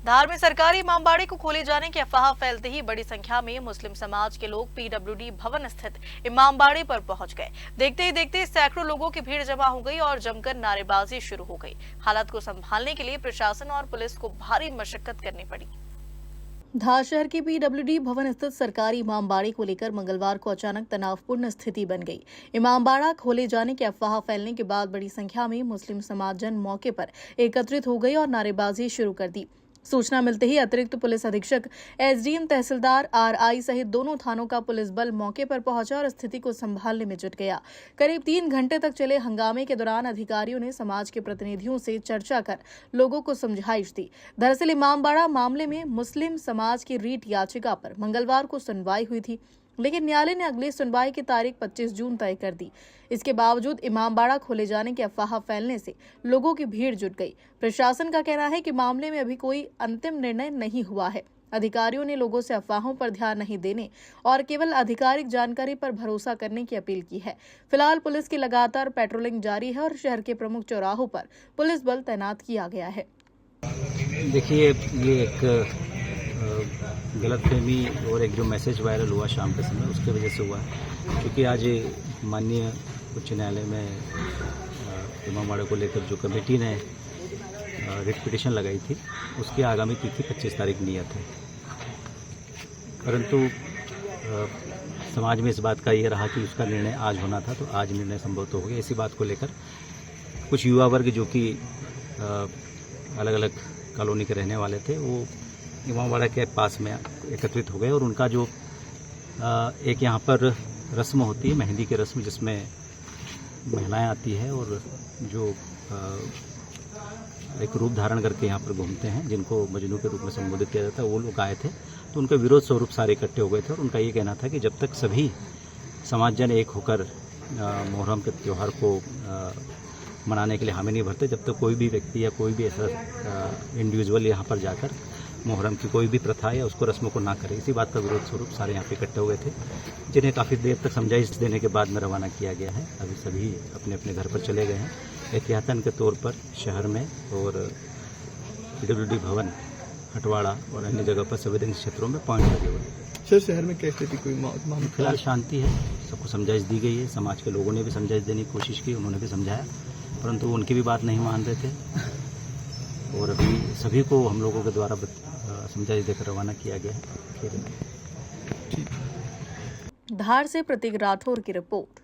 धार में सरकारी इमामबाड़े को खोले जाने की अफवाह फैलते ही बड़ी संख्या में मुस्लिम समाज के लोग पीडब्ल्यूडी भवन स्थित इमामबाड़े पर पहुंच गए। देखते ही देखते सैकड़ों लोगों की भीड़ जमा हो गई और जमकर नारेबाजी शुरू हो गई। हालात को संभालने के लिए प्रशासन और पुलिस को भारी मशक्कत करनी पड़ी। धार शहर के पीडब्ल्यूडी भवन स्थित सरकारी इमामबाड़े को लेकर मंगलवार को अचानक तनावपूर्ण स्थिति बन गई। इमामबाड़ा खोले जाने की अफवाह फैलने के बाद बड़ी संख्या में मुस्लिम समाजजन मौके पर एकत्रित हो गए और नारेबाजी शुरू कर दी। सूचना मिलते ही अतिरिक्त पुलिस अधीक्षक, एसडीएम, तहसीलदार, आरआई सहित दोनों थानों का पुलिस बल मौके पर पहुंचा और स्थिति को संभालने में जुट गया। करीब 3 घंटे तक चले हंगामे के दौरान अधिकारियों ने समाज के प्रतिनिधियों से चर्चा कर लोगों को समझाइश दी। दरअसल इमामबाड़ा मामले में मुस्लिम समाज की रीट याचिका पर मंगलवार को सुनवाई हुई थी, लेकिन न्यायालय ने अगली सुनवाई की तारीख 25 जून तय कर दी। इसके बावजूद इमामबाड़ा खोले जाने की अफवाह फैलने से लोगों की भीड़ जुट गई। प्रशासन का कहना है कि मामले में अभी कोई अंतिम निर्णय नहीं हुआ है। अधिकारियों ने लोगों से अफवाहों पर ध्यान नहीं देने और केवल आधिकारिक जानकारी पर भरोसा करने की अपील की है। फिलहाल पुलिस की लगातार पेट्रोलिंग जारी है और शहर के प्रमुख चौराहों पर पुलिस बल तैनात किया गया है। देखिए, ये एक गलतफहमी और एक जो मैसेज वायरल हुआ शाम के समय, उसके वजह से हुआ है। क्योंकि आज माननीय उच्च न्यायालय में इमामबाड़े को लेकर जो कमेटी ने रिट पिटीशन लगाई थी, उसकी आगामी तिथि 25 तारीख नियत है। परंतु समाज में इस बात का ये रहा कि उसका निर्णय आज होना था, तो आज निर्णय संभव तो हो गया। इसी बात को लेकर कुछ युवा वर्ग जो कि अलग अलग कॉलोनी के रहने वाले थे, वो इमामबाड़ा के पास में एकत्रित हो गए और उनका जो एक यहाँ पर रस्म होती है, मेहंदी की रस्म, जिसमें महिलाएं आती है और जो एक रूप धारण करके यहाँ पर घूमते हैं, जिनको मजनू के रूप में संबोधित किया जाता है, वो लोग आए थे। तो उनका विरोध स्वरूप सारे इकट्ठे हो गए थे और उनका ये कहना था कि जब तक सभी समाजजन एक होकर मुहर्रम के त्यौहार को मनाने के लिए हामी नहीं भरते, जब तक कोई भी व्यक्ति या कोई भी ऐसा इंडिविजुअल यहाँ पर जाकर मुहर्रम की कोई भी प्रथा या उसको रस्मों को ना करे। इसी बात का विरोध स्वरूप सारे यहाँ पे इकट्ठे हो गए थे, जिन्हें काफ़ी देर तक समझाइश देने के बाद में रवाना किया गया है। अभी सभी अपने अपने घर पर चले गए हैं। एहतियातन के तौर पर शहर में और पीडब्ल्यूडी भवन, हटवाड़ा और अन्य जगह पर संवेदनशील क्षेत्रों में पॉइंट लगे हुए हैं। सर, शहर में क्या स्थिति, कोई फिलहाल शांति है, सबको समझाइश दी गई है। समाज के लोगों ने भी समझाइश देने की कोशिश की, उन्होंने भी समझाया, परंतु उनकी भी बात नहीं मान रहे थे और अभी सभी को हम लोगों के द्वारा समझाइश देकर रवाना किया गया है। धार से प्रतीक राठौर की रिपोर्ट।